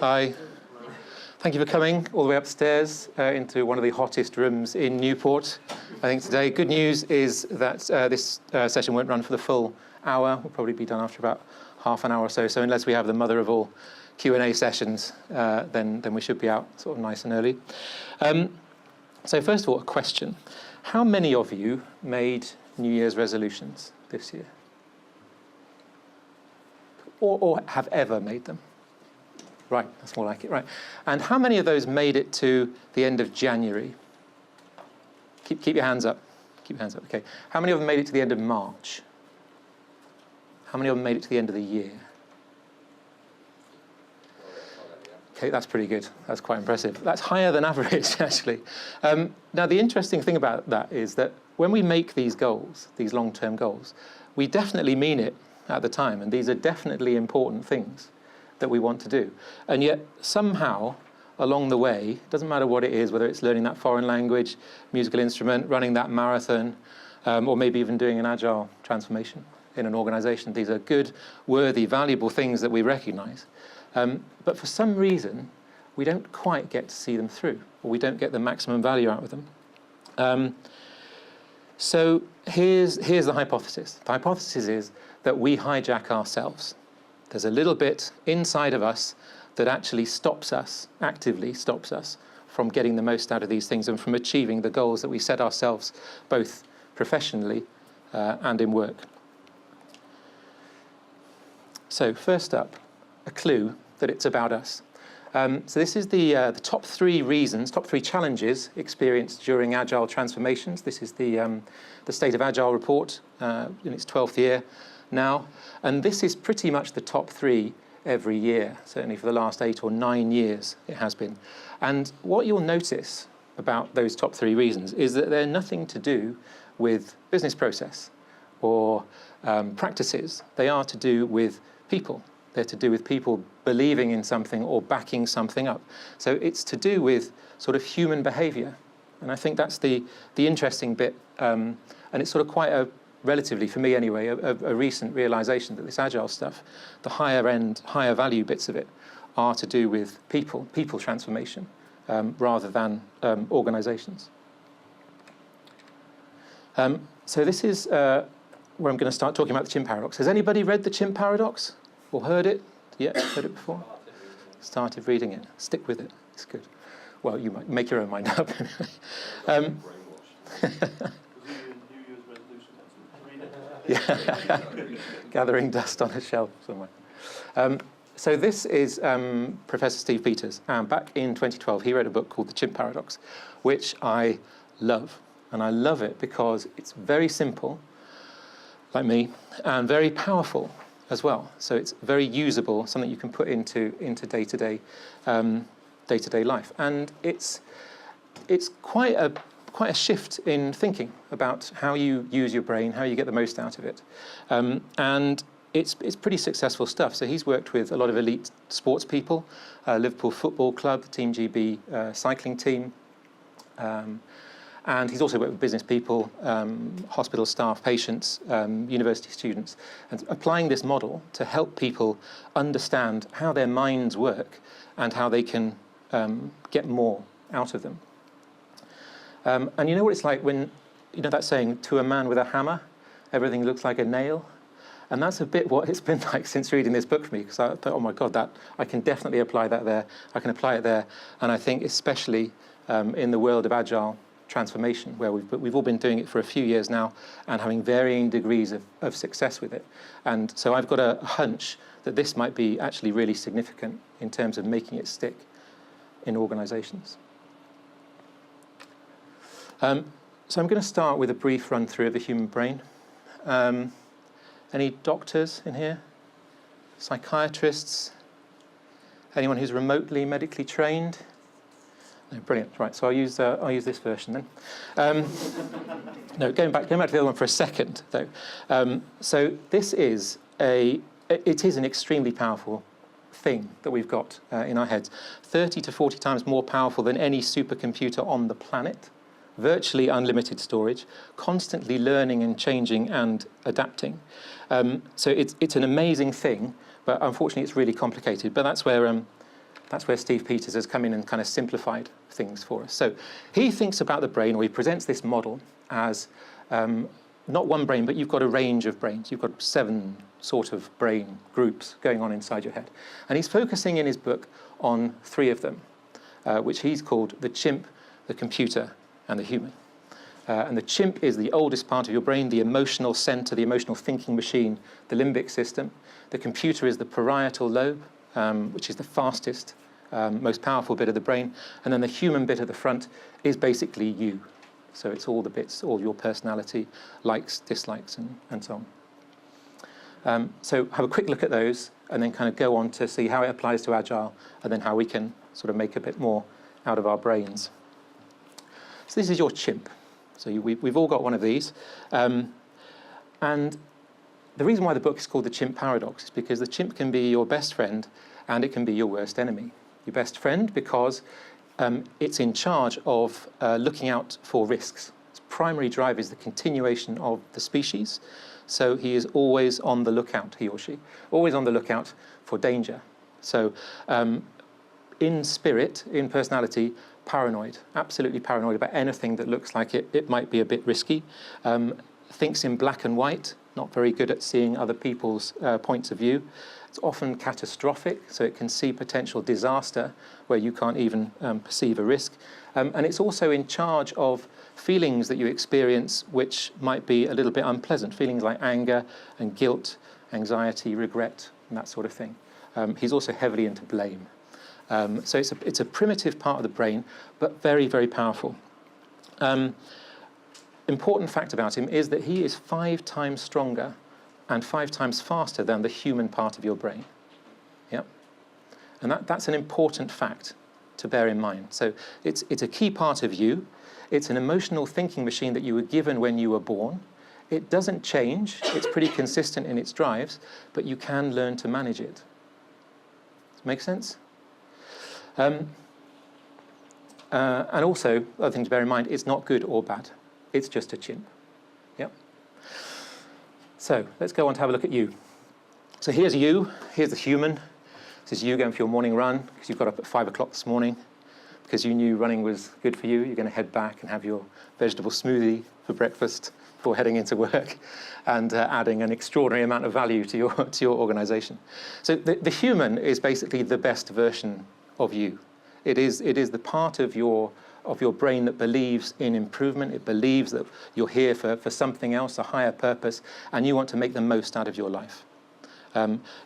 Hi. Thank you for coming all the way upstairs into one of the hottest rooms in Newport, I think, today. Good news is that this session won't run for the full hour. We'll probably be done after about half an hour or so. So unless we have the mother of all Q&A sessions, then we should be out sort of nice and early. So first of all, a question. How many of you made New Year's resolutions this year? Or have ever made them? Right, that's more like it, right. And how many of those made it to the end of January? Keep your hands up. Keep your hands up, okay. How many of them made it to the end of March? How many of them made it to the end of the year? Okay, that's pretty good. That's quite impressive. That's higher than average, actually. Now, the interesting thing about that is that when we make these goals, these long-term goals, we definitely mean it at the time, and these are definitely important things that we want to do. And yet, somehow, along the way, it doesn't matter what it is, whether it's learning that foreign language, musical instrument, running that marathon, or maybe even doing an agile transformation in an organization. These are good, worthy, valuable things that we recognize. But for some reason, we don't quite get to see them through, or we don't get the maximum value out of them. So here's the hypothesis. The hypothesis is that we hijack ourselves. There's a little bit inside of us that actually stops us, actively stops us from getting the most out of these things and from achieving the goals that we set ourselves, both professionally and in work. So first up, a clue that it's about us. So this is the top three reasons, top three challenges experienced during Agile transformations. This is the State of Agile report in its 12th year now. And this is pretty much the top three every year, certainly for the last 8 or 9 years it has been. And what you'll notice about those top three reasons is that they're nothing to do with business process or practices. They are to do with people. They're to do with people believing in something or backing something up. So it's to do with sort of human behavior. And I think that's the interesting bit. And it's sort of quite a, relatively, for me anyway, a recent realization that this Agile stuff, the higher end, higher value bits of it, are to do with people transformation, rather than organizations. So this is where I'm going to start talking about the Chimp Paradox. Has anybody read the Chimp Paradox? Or heard it? Yeah, heard it before? Started reading it. Stick with it. It's good. Well, you might make your own mind up. Yeah. Gathering dust on a shelf somewhere. So this is Professor Steve Peters. And back in 2012, he wrote a book called The Chimp Paradox, which I love. And I love it because it's very simple, like me, and very powerful as well. So it's very usable, something you can put into day-to-day life. And it's quite a shift in thinking about how you use your brain, how you get the most out of it. And it's pretty successful stuff. So he's worked with a lot of elite sports people, Liverpool Football Club, the Team GB cycling team. And he's also worked with business people, hospital staff, patients, university students, and applying this model to help people understand how their minds work and how they can get more out of them. And you know what it's like when, you know that saying, to a man with a hammer, everything looks like a nail? And that's a bit what it's been like since reading this book for me, because I thought, oh my God, I can definitely apply that there. I can apply it there. And I think especially in the world of Agile transformation, where we've all been doing it for a few years now and having varying degrees of success with it. And so I've got a hunch that this might be actually really significant in terms of making it stick in organizations. So I'm going to start with a brief run through of the human brain. Any doctors in here? Psychiatrists? Anyone who's remotely medically trained? No, brilliant. Right, so I'll use this version then. No, going back to the other one for a second, though. So this is it is an extremely powerful thing that we've got in our heads. 30 to 40 times more powerful than any supercomputer on the planet. Virtually unlimited storage, constantly learning and changing and adapting. So it's an amazing thing, but unfortunately it's really complicated. But that's where That's where Steve Peters has come in and kind of simplified things for us. So he thinks about the brain, or he presents this model as not one brain, but you've got a range of brains. You've got 7 sort of brain groups going on inside your head. And he's focusing in his book on 3 of them, which he's called the chimp, the computer, and the human. And the chimp is the oldest part of your brain, the emotional center, the emotional thinking machine, the limbic system. The computer is the parietal lobe, which is the fastest, most powerful bit of the brain. And then the human bit at the front is basically you. So it's all the bits, all your personality, likes, dislikes, and so on. So have a quick look at those, and then kind of go on to see how it applies to Agile, and then how we can sort of make a bit more out of our brains. So this is your chimp. So we've all got one of these. And the reason why the book is called the Chimp Paradox is because the chimp can be your best friend, and it can be your worst enemy. Your best friend because it's in charge of looking out for risks. Its primary drive is the continuation of the species. So he is always on the lookout, he or she, always on the lookout for danger. So in spirit, in personality, paranoid, absolutely paranoid about anything that looks like it might be a bit risky. Thinks in black and white, not very good at seeing other people's points of view. It's often catastrophic, so it can see potential disaster where you can't even perceive a risk. And it's also in charge of feelings that you experience which might be a little bit unpleasant, feelings like anger and guilt, anxiety, regret, and that sort of thing. He's also heavily into blame. So it's a primitive part of the brain, but very, very powerful. Important fact about him is that he is 5 times stronger and 5 times faster than the human part of your brain. Yep. And that's an important fact to bear in mind. So it's a key part of you. It's an emotional thinking machine that you were given when you were born. It doesn't change. It's pretty consistent in its drives, but you can learn to manage it. Does it make sense? And also, other thing to bear in mind, it's not good or bad. It's just a chimp. Yep. So let's go on to have a look at you. So here's you. Here's the human. This is you going for your morning run because you got up at 5 o'clock this morning because you knew running was good for you. You're going to head back and have your vegetable smoothie for breakfast before heading into work and adding an extraordinary amount of value to your organization. So the human is basically the best version of you. It is the part of your brain that believes in improvement. It believes that you're here for something else, a higher purpose, and you want to make the most out of your life.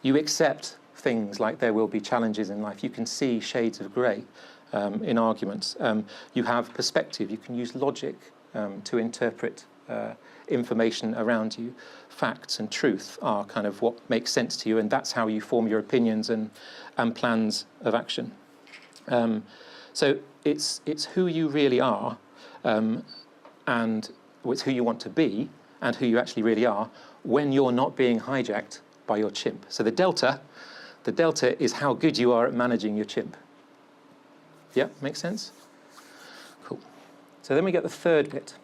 You accept things like there will be challenges in life. You can see shades of grey in arguments. You have perspective. You can use logic to interpret information around you. Facts and truth are kind of what makes sense to you, and that's how you form your opinions and plans of action. So it's who you really are, and it's who you want to be, and who you actually really are when you're not being hijacked by your chimp. So the delta is how good you are at managing your chimp. Yeah, makes sense? Cool. So then we get the third bit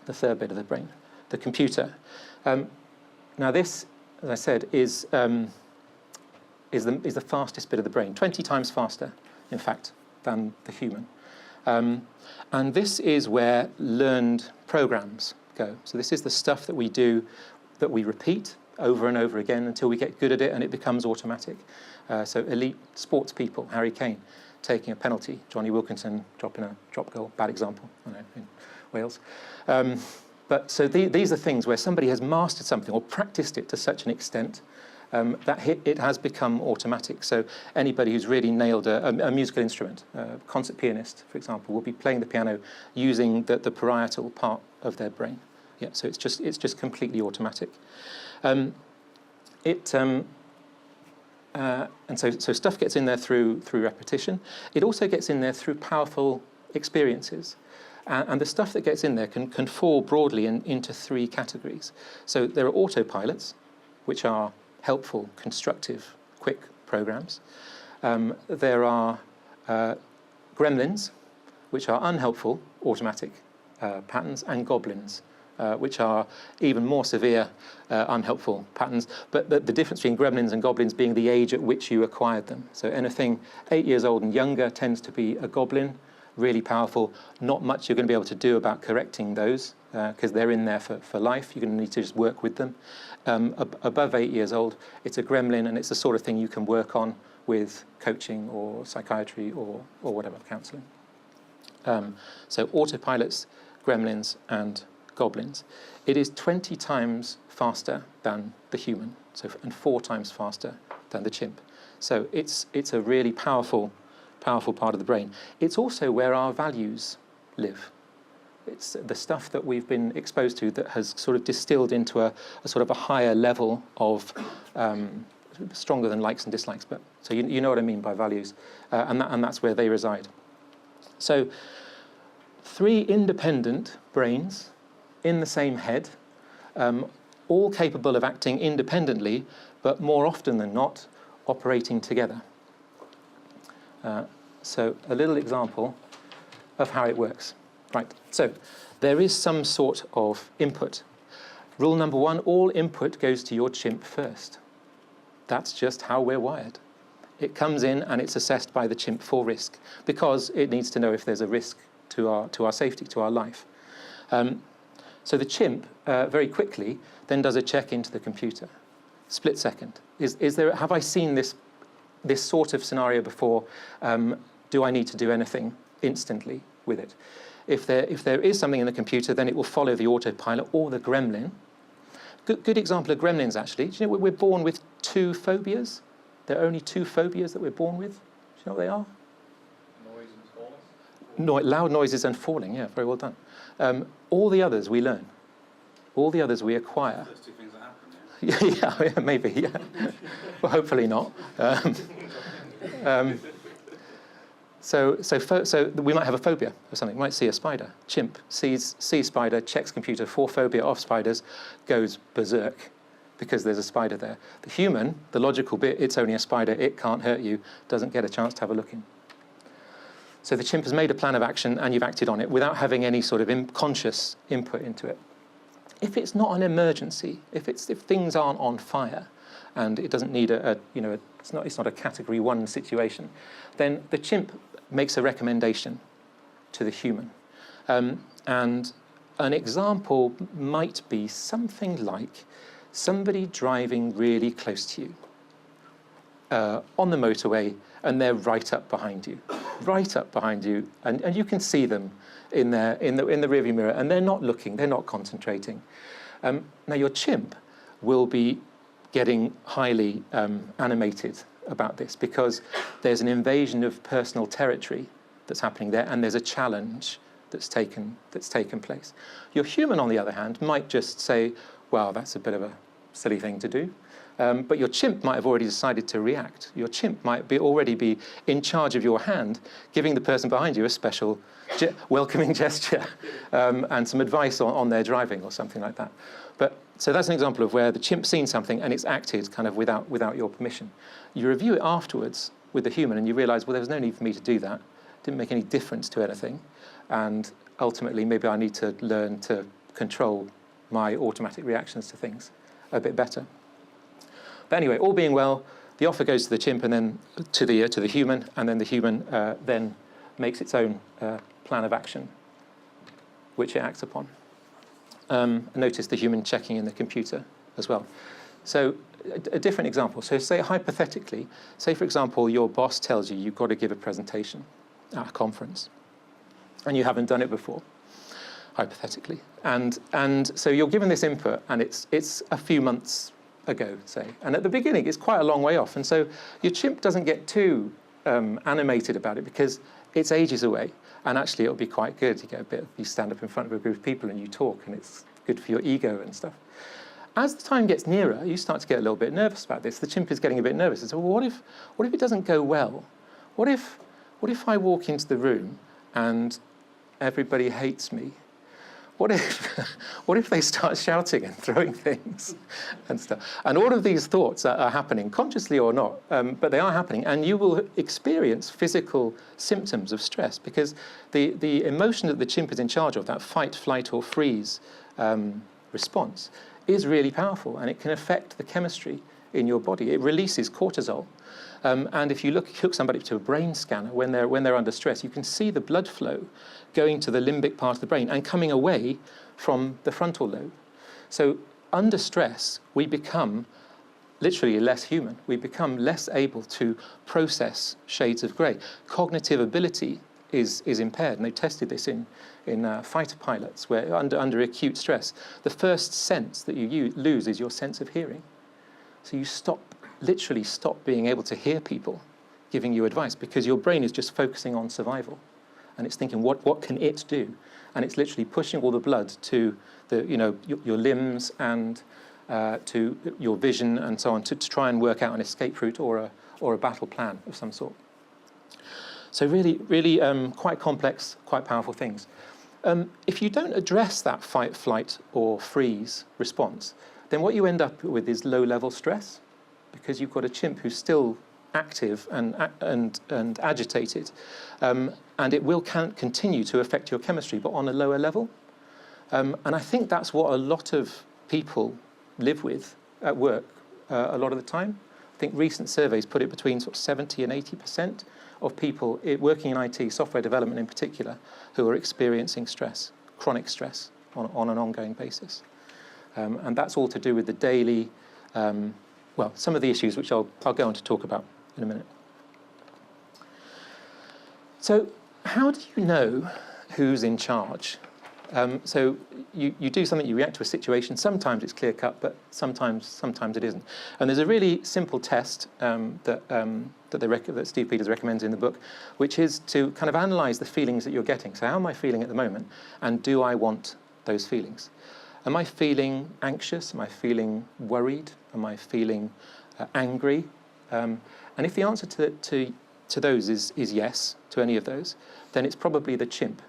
of the brain, the computer. Now this, as I said, is the fastest bit of the brain, 20 times faster, in fact, than the human. And this is where learned programs go. So this is the stuff that we do, that we repeat over and over again until we get good at it and it becomes automatic. So elite sports people, Harry Kane taking a penalty, Johnny Wilkinson dropping a drop goal, bad example, I know, in Wales. But so these are things where somebody has mastered something or practiced it to such an extent that it has become automatic. So anybody who's really nailed a musical instrument, a concert pianist, for example, will be playing the piano using the parietal part of their brain. Yeah, so it's just completely automatic. And so stuff gets in there through repetition. It also gets in there through powerful experiences. And the stuff that gets in there can fall broadly into 3 categories. So there are autopilots, which are helpful, constructive, quick programs. There are gremlins, which are unhelpful, automatic patterns, and goblins, which are even more severe, unhelpful patterns. But the difference between gremlins and goblins being the age at which you acquired them. So anything 8 years old and younger tends to be a goblin, really powerful. Not much you're going to be able to do about correcting those because they're in there for life. You're going to need to just work with them. Above 8 years old, it's a gremlin, and it's the sort of thing you can work on with coaching or psychiatry or whatever, counselling. So autopilots, gremlins, and goblins. It is 20 times faster than the human, and 4 times faster than the chimp. So it's a really powerful part of the brain. It's also where our values live. It's the stuff that we've been exposed to that has sort of distilled into a sort of a higher level of stronger than likes and dislikes. But so you know what I mean by values, and that's where they reside. So 3 independent brains in the same head, all capable of acting independently, but more often than not, operating together. So a little example of how it works. Right, so there is some sort of input. Rule number 1, all input goes to your chimp first. That's just how we're wired. It comes in and it's assessed by the chimp for risk, because it needs to know if there's a risk to our safety, to our life. So the chimp very quickly then does a check into the computer. Split second. Have I seen this sort of scenario before? Do I need to do anything instantly with it? If there is something in the computer, then it will follow the autopilot or the gremlin. Good example of gremlins, actually. Do you know we're born with 2 phobias? There are only 2 phobias that we're born with. Do you know what they are? Noise and falling? Loud noises and falling, yeah, very well done. All the others we learn. All the others we acquire. Those 2 things that happen, yeah, maybe, yeah. Well, hopefully not. So we might have a phobia of something. We might see a spider. Chimp sees spider, checks computer for phobia of spiders, goes berserk because there's a spider there. The human, the logical bit, it's only a spider, it can't hurt you, doesn't get a chance to have a look in. So the chimp has made a plan of action and you've acted on it without having any sort of conscious input into it. If it's not an emergency, if things aren't on fire, and it doesn't need it's not a category 1 situation, then the chimp makes a recommendation to the human. And an example might be something like somebody driving really close to you on the motorway, and they're right up behind you, and you can see them in the rearview mirror, and they're not looking, they're not concentrating. Now your chimp will be getting highly animated about this because there's an invasion of personal territory that's happening there, and there's a challenge that's taken place. Your human, on the other hand, might just say, "Well, that's a bit of a silly thing to do," but your chimp might have already decided to react. Your chimp might already be in charge of your hand, giving the person behind you a special welcoming gesture and some advice on their driving or something like that. So that's an example of where the chimp's seen something and it's acted kind of without your permission. You review it afterwards with the human and you realise, well, there was no need for me to do that. It didn't make any difference to anything. And ultimately, maybe I need to learn to control my automatic reactions to things a bit better. But anyway, all being well, the offer goes to the chimp and then to the human, and then the human then makes its own plan of action, which it acts upon. Notice the human checking in the computer as well. So a different example. So say hypothetically, say for example, your boss tells you you've got to give a presentation at a conference, and you haven't done it before, hypothetically. And so you're given this input, and it's a few months ago, say. And at the beginning, it's quite a long way off. And so your chimp doesn't get too animated about it because it's ages away. And actually, it'll be quite good. You stand up in front of a group of people and you talk, and it's good for your ego and stuff. As the time gets nearer, you start to get a little bit nervous about this. The chimp is getting a bit nervous. And so, well, what if it doesn't go well? What if I walk into the room and everybody hates me? what if they start shouting and throwing things and stuff? And all of these thoughts are happening, consciously or not, but they are happening, and you will experience physical symptoms of stress, because the emotion that the chimp is in charge of, that fight, flight, or freeze response, is really powerful, and it can affect the chemistry in your body. It releases cortisol. And if you hook somebody to a brain scanner when they're under stress, you can see the blood flow going to the limbic part of the brain and coming away from the frontal lobe. So under stress, we become literally less human. We become less able to process shades of grey. Cognitive ability is impaired, and they tested this in fighter pilots, where under acute stress, the first sense that you lose is your sense of hearing. So you literally stop being able to hear people giving you advice, because your brain is just focusing on survival, and it's thinking, what can it do? And it's literally pushing all the blood to your limbs and to your vision and so on, to try and work out an escape route or a battle plan of some sort. So really quite complex, quite powerful things. If you don't address that fight, flight, or freeze response, then what you end up with is low-level stress, because you've got a chimp who's still active and agitated, and it will continue to affect your chemistry, but on a lower level. And I think that's what a lot of people live with at work a lot of the time. I think recent surveys put it between sort of 70 and 80% of people working in IT, software development in particular, who are experiencing stress, chronic stress, on an ongoing basis. And that's all to do with the daily, some of the issues which I'll go on to talk about in a minute. So how do you know who's in charge? So you do something, you react to a situation. Sometimes it's clear-cut, but sometimes it isn't. And there's a really simple test that Steve Peters recommends in the book, which is to kind of analyse the feelings that you're getting. So how am I feeling at the moment, and do I want those feelings? Am I feeling anxious? Am I feeling worried? Am I feeling angry? And if the answer to those is yes, to any of those, then it's probably the chimp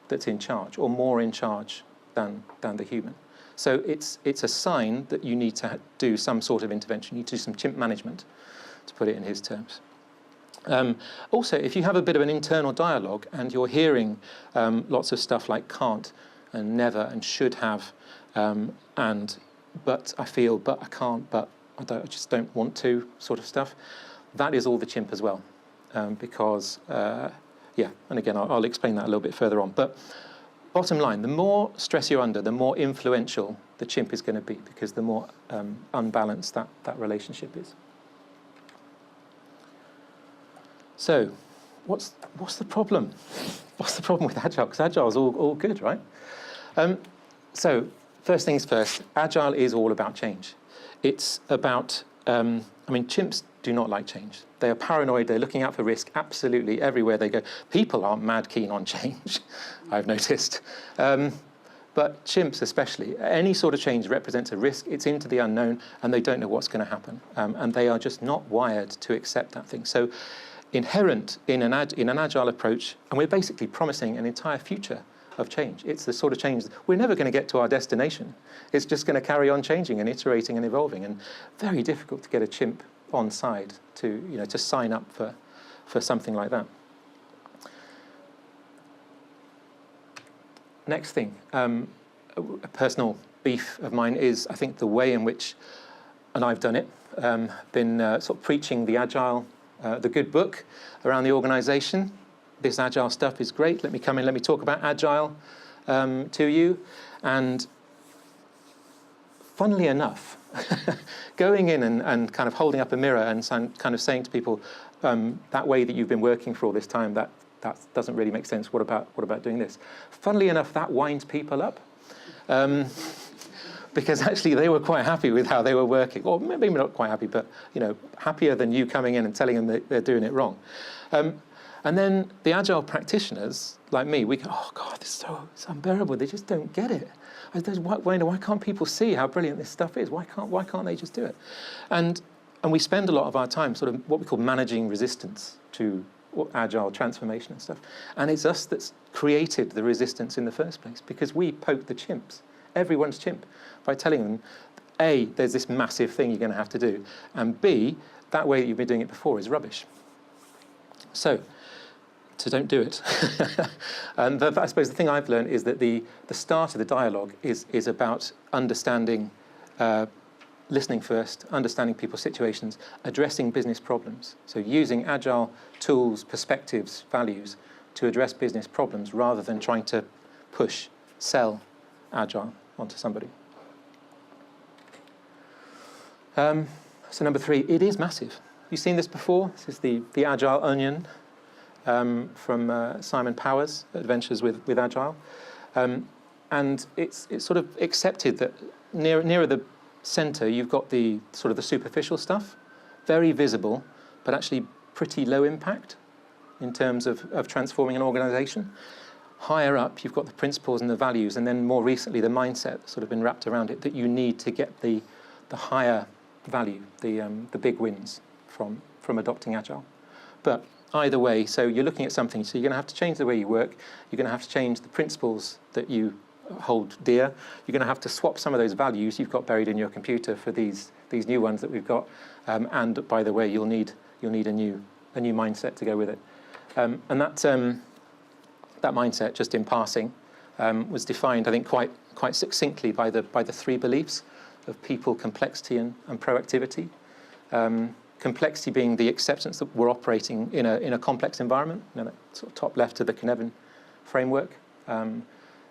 that's in charge, or more in charge than the human. So it's a sign that you need to do some sort of intervention. You need to do some chimp management, to put it in his terms. Also, if you have a bit of an internal dialogue and you're hearing lots of stuff like can't and never and should have, and but I feel, but I can't, but I just don't want to, sort of stuff, that is all the chimp as well. Because, and again, I'll explain that a little bit further on. But bottom line, the more stress you're under, the more influential the chimp is going to be, because the more unbalanced that relationship is. So, what's the problem? What's the problem with Agile? Because Agile is all good, right? So, first things first, Agile is all about change. It's about, chimps do not like change. They are paranoid, they're looking out for risk absolutely everywhere they go. People aren't mad keen on change, I've noticed. But chimps especially, any sort of change represents a risk, it's into the unknown, and they don't know what's going to happen. And they are just not wired to accept that thing. So inherent in an Agile approach, and we're basically promising an entire future of change. It's the sort of change that we're never going to get to our destination. It's just going to carry on changing and iterating and evolving, and very difficult to get a chimp on side to sign up for something like that. Next thing, a personal beef of mine is, I think, the way in which, and I've done it, been sort of preaching the Agile, the good book around the organisation. This Agile stuff is great. Let me come in, let me talk about Agile to you. And funnily enough, going in and kind of holding up a mirror and kind of saying to people, that way that you've been working for all this time, that doesn't really make sense. What about doing this? Funnily enough, that winds people up. Because actually they were quite happy with how they were working. Or maybe not quite happy, but happier than you coming in and telling them that they're doing it wrong. And then the Agile practitioners, like me, we go, oh God, it's unbearable. They just don't get it. Why can't people see how brilliant this stuff is? Why can't they just do it? And we spend a lot of our time sort of what we call managing resistance to agile transformation and stuff. And it's us that's created the resistance in the first place, because we poked the chimps, everyone's chimp, by telling them, A, there's this massive thing you're going to have to do, and B, that way that you've been doing it before is rubbish. So don't do it. And I suppose the thing I've learned is that the start of the dialogue is about understanding, listening first, understanding people's situations, addressing business problems. So using agile tools, perspectives, values to address business problems rather than trying to sell agile onto somebody. So number 3, it is massive. You've seen this before. This is the Agile Onion from Simon Power's Adventures with Agile. And it's sort of accepted that nearer the center, you've got the sort of the superficial stuff, very visible, but actually pretty low impact in terms of transforming an organization. Higher up, you've got the principles and the values, and then more recently, the mindset sort of been wrapped around it that you need to get the higher value, the big wins from adopting Agile. But either way, so you're looking at something, so you're going to have to change the way you work, you're going to have to change the principles that you hold dear, you're going to have to swap some of those values you've got buried in your computer for these new ones that we've got, and by the way, you'll need a new mindset to go with it. And that mindset, just in passing, was defined, I think, quite succinctly by the 3 beliefs of people, complexity, and proactivity. Complexity being the acceptance that we're operating in a complex environment, that sort of top left of the Cynefin framework.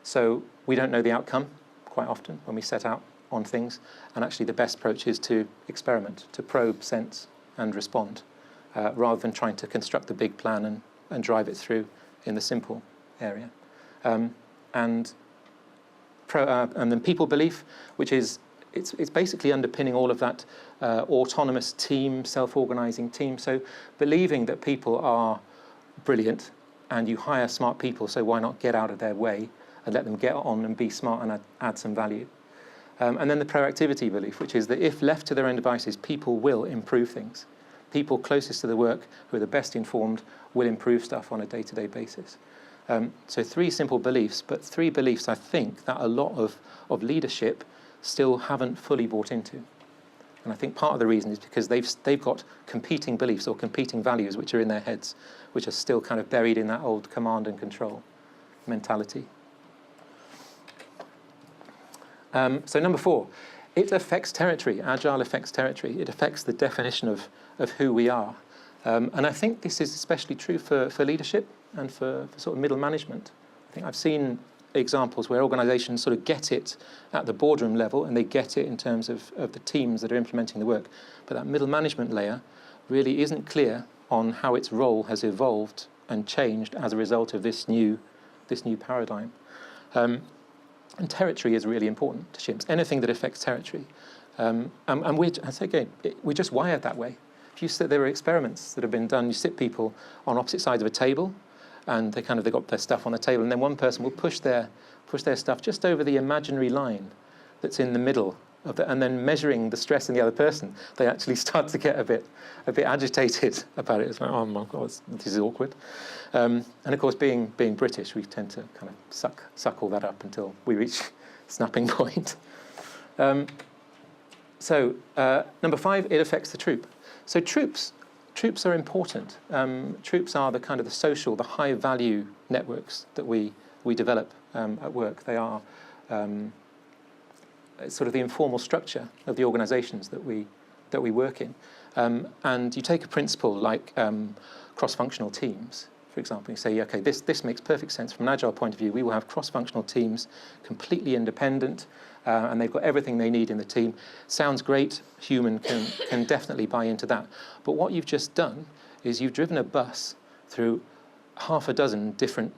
So we don't know the outcome quite often when we set out on things, and actually the best approach is to experiment, to probe, sense, and respond, rather than trying to construct the big plan and drive it through in the simple area. And then people belief, which is it's basically underpinning all of that autonomous team, self-organizing team. So believing that people are brilliant and you hire smart people, so why not get out of their way and let them get on and be smart and add some value. And then the proactivity belief, which is that if left to their own devices, people will improve things. People closest to the work, who are the best informed, will improve stuff on a day-to-day basis. So 3 simple beliefs, but 3 beliefs I think that a lot of leadership still haven't fully bought into. And I think part of the reason is because they've got competing beliefs or competing values which are in their heads, which are still kind of buried in that old command and control mentality. So number 4, it affects territory. Agile affects territory. It affects the definition of who we are. And I think this is especially true for leadership and for sort of middle management. I think I've seen examples where organizations sort of get it at the boardroom level and they get it in terms of the teams that are implementing the work. But that middle management layer really isn't clear on how its role has evolved and changed as a result of this new paradigm. And territory is really important to chimps. Anything that affects territory. And we're just wired that way. If you sit, there are experiments that have been done. You sit people on opposite sides of a table, and they got their stuff on the table, and then one person will push their stuff just over the imaginary line that's in the middle of it, and then measuring the stress in the other person, they actually start to get a bit agitated about it. It's like, oh my God, this is awkward. And of course, being British, we tend to kind of suck all that up until we reach snapping point. So number 5, it affects the troop. So troops are important. Troops are the kind of the social, the high value networks that we develop at work. They are sort of the informal structure of the organizations that we work in. And you take a principle like cross-functional teams, for example. You say, okay, this makes perfect sense from an Agile point of view. We will have cross-functional teams, completely independent, and they've got everything they need in the team. Sounds great. Human can definitely buy into that. But what you've just done is you've driven a bus through half a dozen different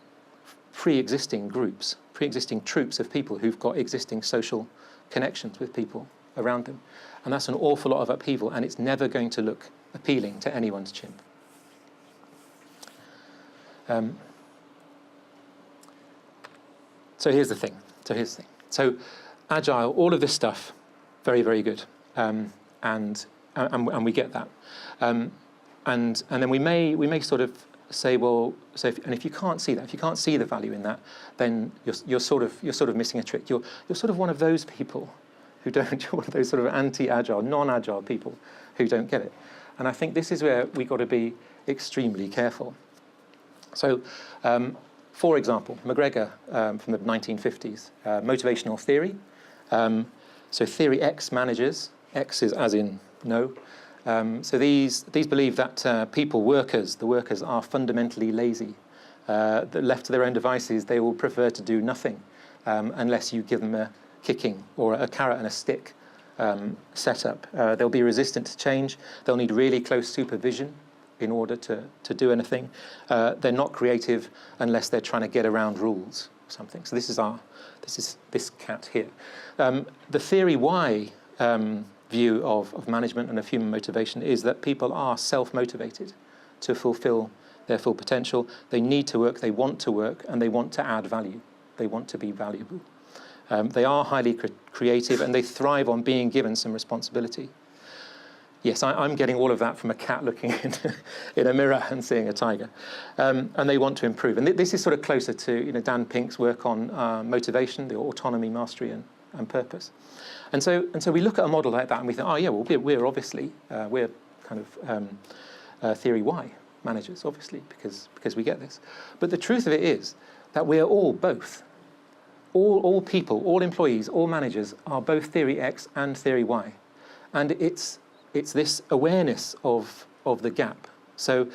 pre-existing groups, pre-existing troops of people who've got existing social connections with people around them. And that's an awful lot of upheaval, and it's never going to look appealing to anyone's chimp. So here's the thing. So Agile, all of this stuff, very, very good. And we get that. And then we may sort of say, well, if you can't see that, if you can't see the value in that, then you're sort of missing a trick. You're sort of one of those people who don't. You're one of those sort of anti-agile, non-agile people who don't get it. And I think this is where we've got to be extremely careful. So, for example, McGregor from the 1950s, motivational theory. So theory X managers, X is as in no. So these believe that the workers are fundamentally lazy. That left to their own devices, they will prefer to do nothing unless you give them a kicking or a carrot and a stick setup. They'll be resistant to change. They'll need really close supervision in order to do anything. They're not creative unless they're trying to get around rules or something. So this is this cat here. The theory Y view of management and of human motivation is that people are self-motivated to fulfill their full potential. They need to work, they want to work, and they want to add value. They want to be valuable. They are highly creative, and they thrive on being given some responsibility. Yes, I'm getting all of that from a cat looking in a mirror and seeing a tiger. And they want to improve. And this is sort of closer to Dan Pink's work on motivation, the autonomy, mastery, and purpose. And so we look at a model like that and we think, oh yeah, well we're obviously we're kind of theory Y managers, obviously, because we get this. But the truth of it is that we're all both. All people, all employees, all managers are both theory X and theory Y, and it's this awareness of the gap. So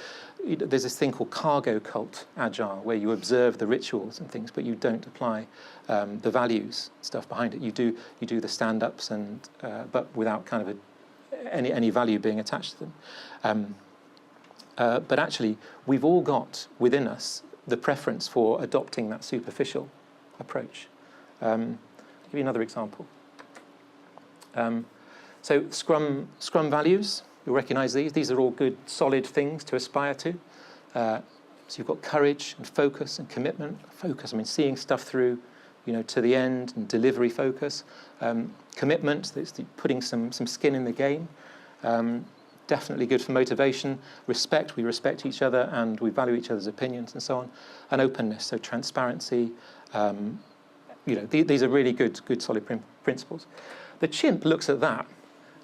there's this thing called cargo cult agile, where you observe the rituals and things, but you don't apply the values stuff behind it. You do the stand-ups and but without kind of any value being attached to them. But actually, we've all got within us the preference for adopting that superficial approach. I'll give you another example. So Scrum Values, you'll recognise these. These are all good, solid things to aspire to. So you've got courage and focus and commitment. Focus, I mean, seeing stuff through, to the end, and delivery focus. Commitment, that's putting some skin in the game. Definitely good for motivation. Respect, we respect each other and we value each other's opinions and so on. And openness, so transparency. These are really good solid principles. The chimp looks at that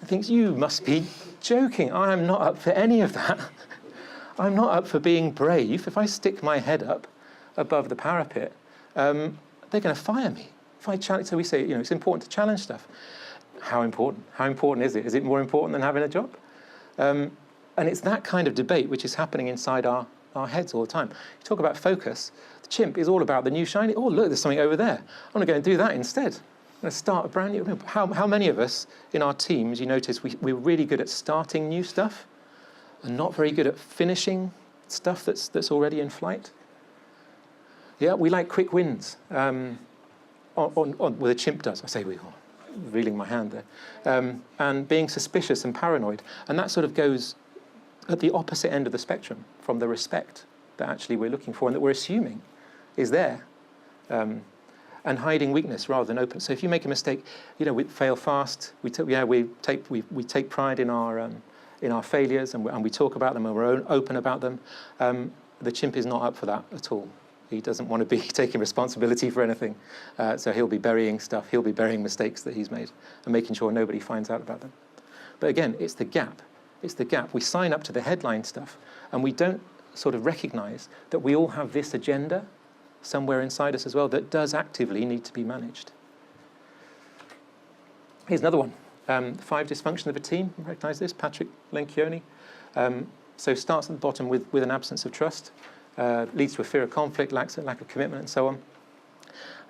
and thinks, you must be joking. I am not up for any of that. I'm not up for being brave. If I stick my head up above the parapet, they're going to fire me. If I challenge, so we say, it's important to challenge stuff. How important? How important is it? Is it more important than having a job? And it's that kind of debate which is happening inside our heads all the time. You talk about focus. The chimp is all about the new shiny. Oh, look, there's something over there. I'm going to go and do that instead. I'm going to start a brand new. How many of us in our teams, you notice, we're really good at starting new stuff and not very good at finishing stuff that's already in flight? Yeah, we like quick wins. Well, the chimp does. I say we are. Reeling my hand there. And being suspicious and paranoid. And that sort of goes at the opposite end of the spectrum from the respect that actually we're looking for and that we're assuming is there. And hiding weakness rather than open. So if you make a mistake, we fail fast. We take pride in our failures and we talk about them and we're open about them. The chimp is not up for that at all. He doesn't want to be taking responsibility for anything. So he'll be burying stuff. He'll be burying mistakes that he's made and making sure nobody finds out about them. But again, it's the gap. It's the gap. We sign up to the headline stuff and we don't sort of recognise that we all have this agenda somewhere inside us as well that does actively need to be managed. Here's another one. 5 dysfunctions of a team. You recognise this? Patrick Lencioni. So starts at the bottom with an absence of trust. Leads to a fear of conflict, lack of commitment, and so on.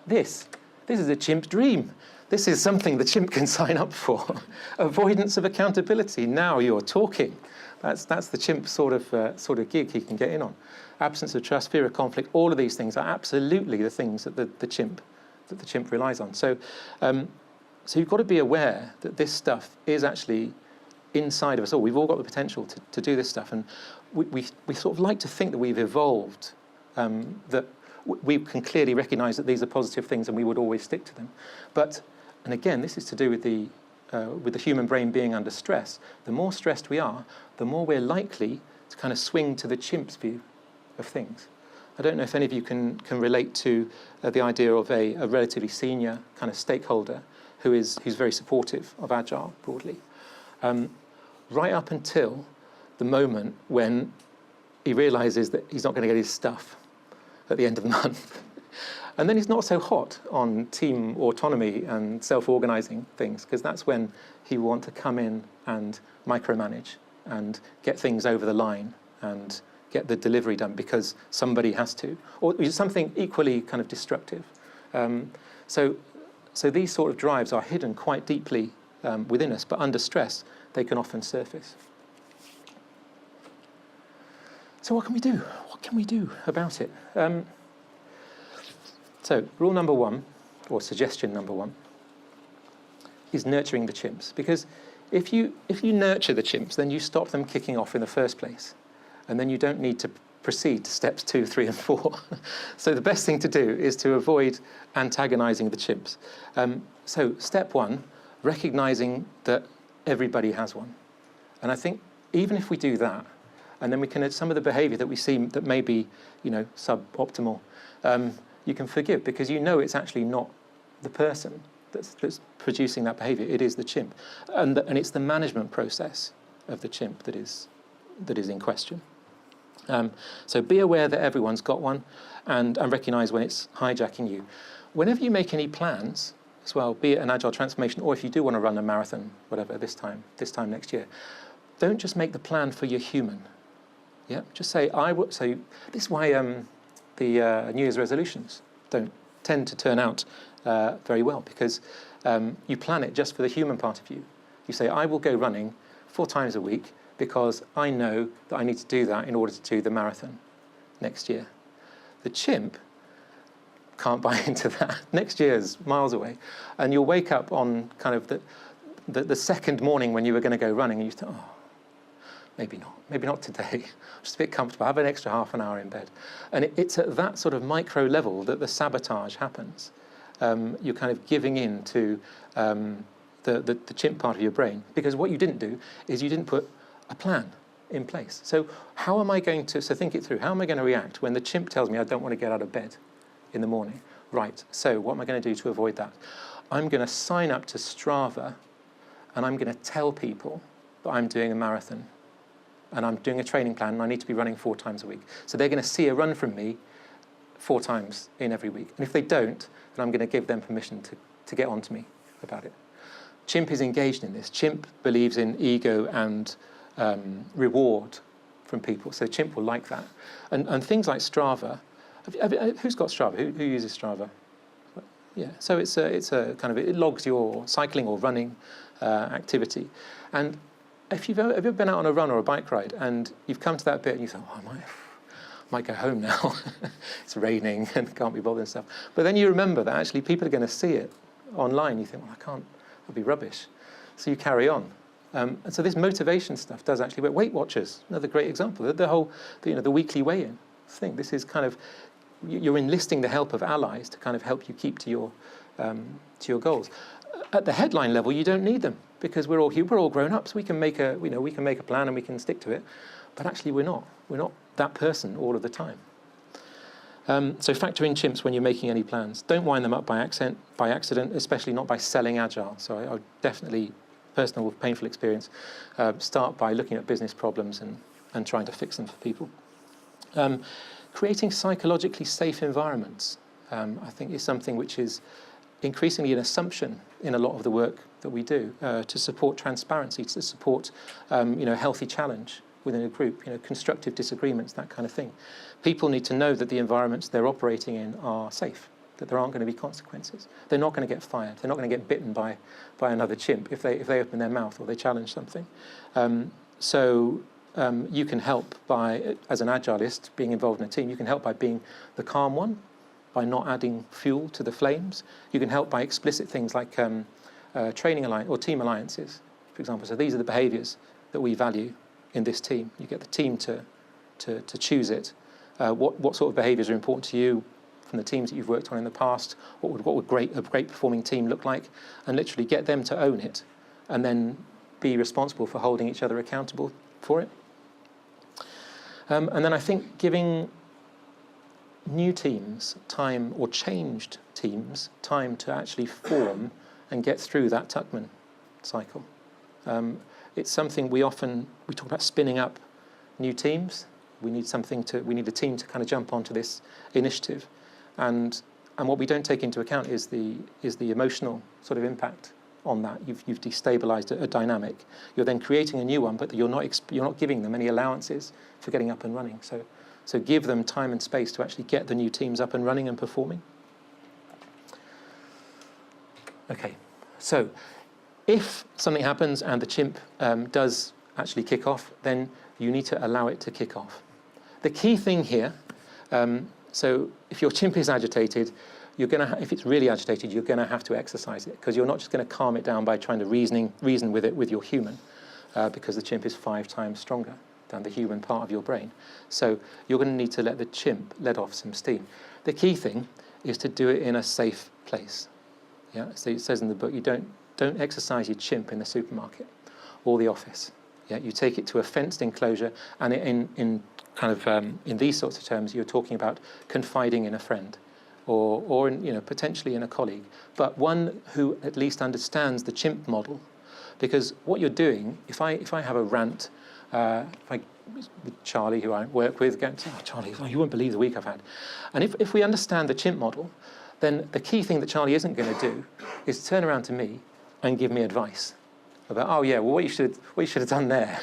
This is a chimp dream. This is something the chimp can sign up for. Avoidance of accountability. Now you're talking. That's the chimp sort of gig he can get in on. Absence of trust, fear of conflict. All of these things are absolutely the things that the chimp relies on. So you've got to be aware that this stuff is actually inside of us all. We've all got the potential to do this stuff, and we sort of like to think that we've evolved, that we can clearly recognise that these are positive things and we would always stick to them. And again, this is to do with the human brain being under stress. The more stressed we are, the more we're likely to kind of swing to the chimp's view of things. I don't know if any of you can relate to the idea of a relatively senior kind of stakeholder who's very supportive of Agile broadly, right up until the moment when he realises that he's not going to get his stuff at the end of the month. And then he's not so hot on team autonomy and self-organising things, because that's when he will want to come in and micromanage and get things over the line and get the delivery done because somebody has to, or something equally kind of destructive. So these sort of drives are hidden quite deeply within us, but under stress, they can often surface. So what can we do? What can we do about it? So rule number one, or suggestion number one, is nurturing the chimps. Because if you nurture the chimps, then you stop them kicking off in the first place. And then you don't need to proceed to steps 2, 3, and 4. So the best thing to do is to avoid antagonizing the chimps. So step one, recognizing that everybody has one. And I think even if we do that, and then we can add some of the behavior that we see that may be, suboptimal, you can forgive, because you know it's actually not the person that's producing that behavior. It is the chimp. And it's the management process of the chimp that is in question. So be aware that everyone's got one, and recognise when it's hijacking you. Whenever you make any plans as well, be it an Agile transformation, or if you do want to run a marathon, whatever, this time next year, don't just make the plan for your human. Yeah, just say, So this is why the New Year's resolutions don't tend to turn out very well, because you plan it just for the human part of you. You say, I will go running 4 times a week because I know that I need to do that in order to do the marathon next year. The chimp can't buy into that. Next year's miles away. And you'll wake up on kind of the second morning when you were going to go running, and you think, maybe not today. Just a bit comfortable, have an extra half an hour in bed. And it's at that sort of micro level that the sabotage happens. You're kind of giving in to the chimp part of your brain, because what you didn't do is you didn't put a plan in place. So how am I going to, think it through, how am I going to react when the chimp tells me I don't want to get out of bed in the morning? Right, so what am I going to do to avoid that? I'm going to sign up to Strava, and I'm going to tell people that I'm doing a marathon, and I'm doing a training plan, and I need to be running 4 times a week. So they're going to see a run from me 4 times in every week. And if they don't, then I'm going to give them permission to get on to me about it. Chimp is engaged in this. Chimp believes in ego and reward from people. So Chimp will like that. And things like Strava. Who's got Strava? Who uses Strava? Yeah. So it's a kind of, it logs your cycling or running activity. And if you've ever been out on a run or a bike ride and you've come to that bit and you think, I might go home now. It's raining and can't be bothered and stuff. But then you remember that actually people are going to see it online. You think, I can't, it'll be rubbish. So you carry on. And so this motivation stuff does actually work. Weight Watchers, another great example. The whole, the weekly weigh-in thing. This is kind of, you're enlisting the help of allies to kind of help you keep to your goals. At the headline level, you don't need them, because we're all grown up, so we can make a plan and we can stick to it. But actually, we're not that person all of the time. So factor in chimps when you're making any plans. Don't wind them up by accident, especially not by selling Agile. So I would definitely, personal painful experience, start by looking at business problems and trying to fix them for people. Creating psychologically safe environments, I think, is something which is increasingly an assumption in a lot of the work that we do, to support transparency, to support healthy challenge within a group, constructive disagreements, that kind of thing. People need to know that the environments they're operating in are safe, that there aren't going to be consequences. They're not going to get fired. They're not going to get bitten by another chimp if they open their mouth or they challenge something. So you can help by, as an Agilist, being involved in a team, you can help by being the calm one, by not adding fuel to the flames. You can help by explicit things like training alliance or team alliances, for example. So these are the behaviours that we value in this team. You get the team to choose it. What sort of behaviours are important to you from the teams that you've worked on in the past? What would a great performing team look like? And literally get them to own it, and then be responsible for holding each other accountable for it. And then I think giving new teams time, or changed teams time to actually form and get through that Tuckman cycle. It's something we talk about spinning up new teams. We need a team to kind of jump onto this initiative, and what we don't take into account is the emotional sort of impact on that. You've destabilized a dynamic. You're then creating a new one, but you're not giving them any allowances for getting up and running. So give them time and space to actually get the new teams up and running and performing. Okay, so if something happens and the chimp does actually kick off, then you need to allow it to kick off. The key thing here, so if your chimp is agitated, if it's really agitated, you're going to have to exercise it, because you're not just going to calm it down by trying to reason with it with your human, because the chimp is 5 times stronger than the human part of your brain. So you're going to need to let the chimp let off some steam. The key thing is to do it in a safe place. Yeah, so it says in the book, you don't exercise your chimp in the supermarket or the office. Yeah, you take it to a fenced enclosure, and in these sorts of terms, you're talking about confiding in a friend, or potentially in a colleague, but one who at least understands the chimp model. Because what you're doing, if I have a rant, with Charlie, who I work with, going, "Oh, Charlie, you won't believe the week I've had," and if we understand the chimp model, then the key thing that Charlie isn't going to do is turn around to me and give me advice about, "Oh yeah, well what you should have done there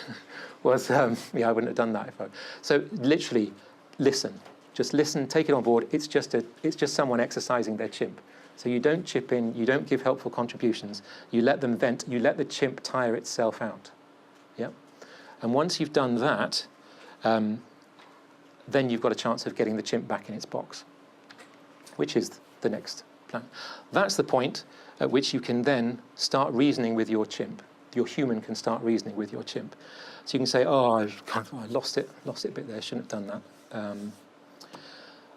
was I wouldn't have done that if I." So literally, listen. Just listen, take it on board. It's just someone exercising their chimp. So you don't chip in, you don't give helpful contributions. You let them vent. You let the chimp tire itself out. Yeah. And once you've done that, then you've got a chance of getting the chimp back in its box, which is the next plan. That's the point at which you can then start reasoning with your chimp. Your human can start reasoning with your chimp. So you can say, "Oh, I lost it a bit there. Shouldn't have done that.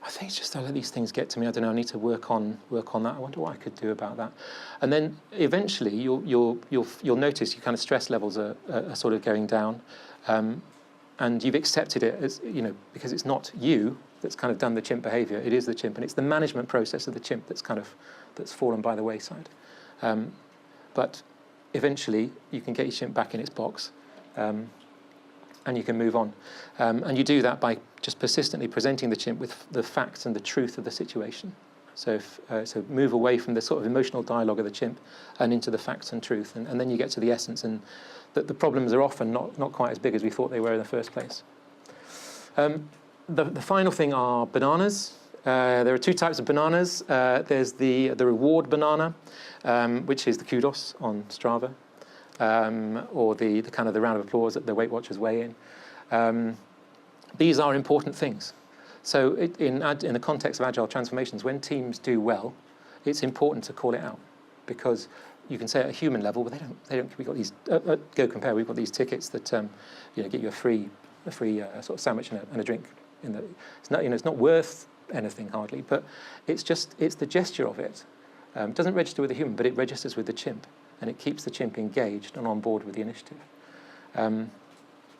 I think it's just I let these things get to me. I don't know. I need to work on that. I wonder what I could do about that." And then eventually you'll notice your kind of stress levels are sort of going down, and you've accepted it as because it's not you that's kind of done the chimp behaviour. It is the chimp, and it's the management process of the chimp that's fallen by the wayside. But eventually you can get your chimp back in its box, and you can move on. And you do that by just persistently presenting the chimp with the facts and the truth of the situation. So move away from the sort of emotional dialogue of the chimp and into the facts and truth, and then you get to the essence, and that the problems are often not quite as big as we thought they were in the first place. The final thing are bananas. There are 2 types of bananas. There's the reward banana, which is the kudos on Strava, or the kind of the round of applause that the Weight Watchers weigh in. These are important things. So in the context of agile transformations, when teams do well, it's important to call it out, because you can say at a human level, well, they don't. We've got these. Go compare. We've got these tickets that get you a free sort of sandwich and a drink. It's not it's not worth anything hardly, but it's the gesture of it. It doesn't register with the human, but it registers with the chimp, and it keeps the chimp engaged and on board with the initiative.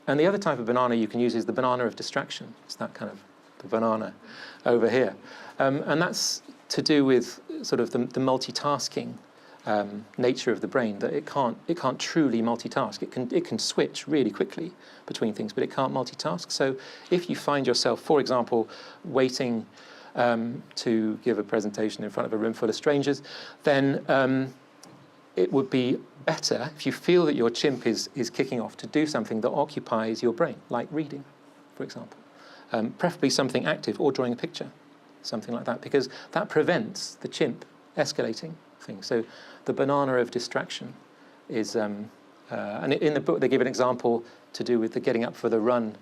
And the other type of banana you can use is the banana of distraction. It's that kind of the banana over here, and that's to do with sort of the multitasking nature of the brain. That it can't truly multitask. It can switch really quickly between things, but it can't multitask. So if you find yourself, for example, waiting to give a presentation in front of a room full of strangers, then it would be better if you feel that your chimp is kicking off to do something that occupies your brain, like reading, for example. Preferably something active, or drawing a picture, something like that, because that prevents the chimp escalating things. So the banana of distraction is, and in the book they give an example to do with the getting up for the run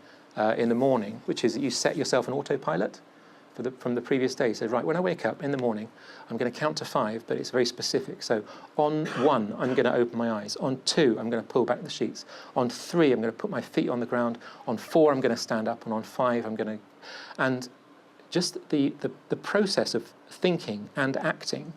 in the morning, which is that you set yourself an autopilot from the previous day. So right, when I wake up in the morning, I'm going to count to 5, but it's very specific. So on 1, I'm going to open my eyes. On 2, I'm going to pull back the sheets. On 3, I'm going to put my feet on the ground. On 4, I'm going to stand up. And on 5, I'm going to... And just the process of thinking and acting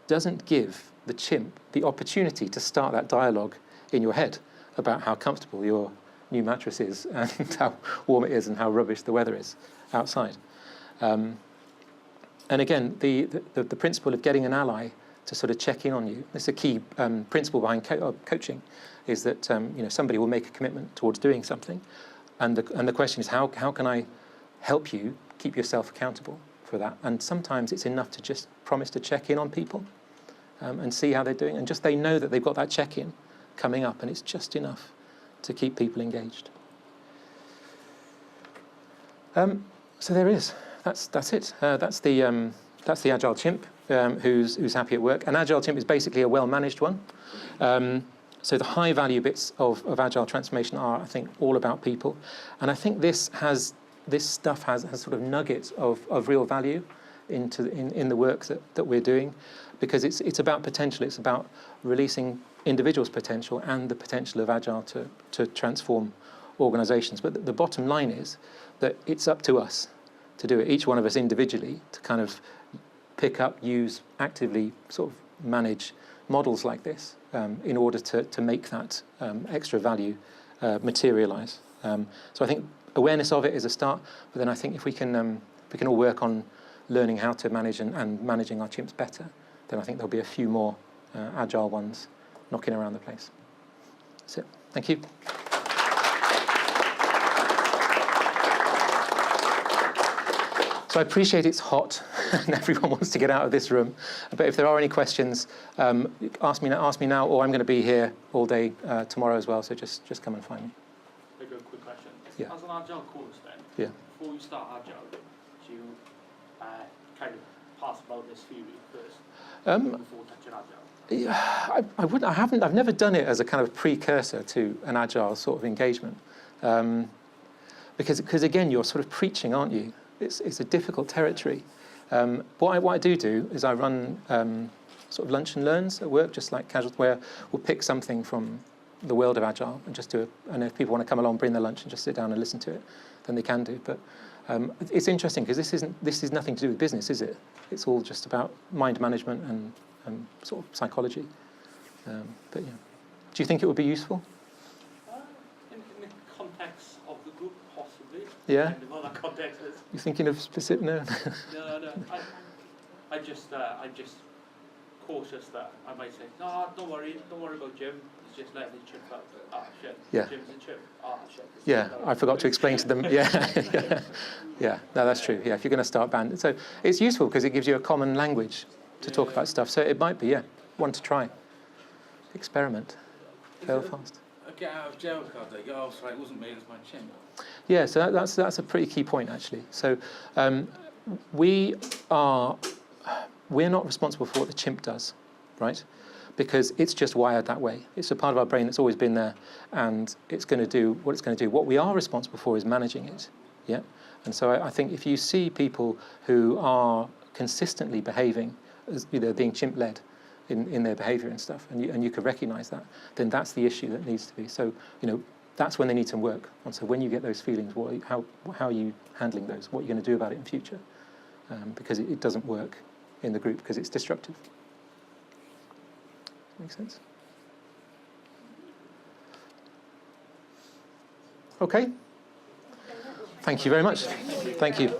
doesn't give the chimp the opportunity to start that dialogue in your head about how comfortable your new mattress is and how warm it is and how rubbish the weather is outside. and again, the principle of getting an ally to sort of check in on you. This is a key principle behind coaching, is that somebody will make a commitment towards doing something, and the question is how can I help you keep yourself accountable for that? And sometimes it's enough to just promise to check in on people and see how they're doing, and just they know that they've got that check-in coming up, and it's just enough to keep people engaged. So there is. That's it. That's the Agile Chimp who's happy at work. An Agile Chimp is basically a well-managed one. So the high-value bits of Agile transformation are, I think, all about people, and I think this stuff has sort of nuggets of real value in the work that we're doing, because it's about potential. It's about releasing individuals' potential and the potential of Agile to transform organisations. But the bottom line is that it's up to us to do it, each one of us individually, to kind of pick up, use, actively sort of manage models like this in order to make that extra value materialise. So I think awareness of it is a start, but then I think if we can all work on learning how to manage and managing our chimps better, then I think there'll be a few more Agile ones knocking around the place. That's it. Thank you. So I appreciate it's hot and everyone wants to get out of this room. But if there are any questions, ask me now, or I'm going to be here all day tomorrow as well. So just come and find me. Maybe a quick question. Yeah. As an Agile coach then, yeah. Before you start Agile, do you kind of pass about this theory first before touching Agile? Yeah, I've never done it as a kind of precursor to an Agile sort of engagement. Because again, you're sort of preaching, aren't you? It's a difficult territory. What I do is I run sort of lunch and learns at work, just like casual, where we'll pick something from the world of Agile and just do it. And if people want to come along, bring their lunch and just sit down and listen to it, then they can do. But it's interesting because this is nothing to do with business, is it? It's all just about mind management and sort of psychology. But yeah, do you think it would be useful? In the context of the group, possibly. Yeah. Kind of other contexts. You're thinking of specific? No. No. I just cautious that I might say, no, don't worry about Jim. It's just letting the chip out. Ah, shit. Yeah. Jim's a chip. Ah, shit. Yeah, I forgot to explain to them. Yeah. Yeah. No, that's true. Yeah, if you're going to start band, so it's useful because it gives you a common language to talk about stuff. So it might be, one to try. Experiment. Fail fast. A get out of jail card. They go, oh, sorry, it wasn't me. It's my chimp. Yeah, so that's a pretty key point actually. So we're not responsible for what the chimp does, right? Because it's just wired that way. It's a part of our brain that's always been there, and it's going to do what it's going to do. What we are responsible for is managing it, yeah? And so I think if you see people who are consistently behaving as being chimp-led in their behaviour and stuff, and you can recognise that, then that's the issue that needs to be. So, that's when they need some work. And so when you get those feelings, how are you handling those? What are you going to do about it in future? Because it doesn't work in the group because it's destructive. Make sense? Okay. Thank you very much. Thank you.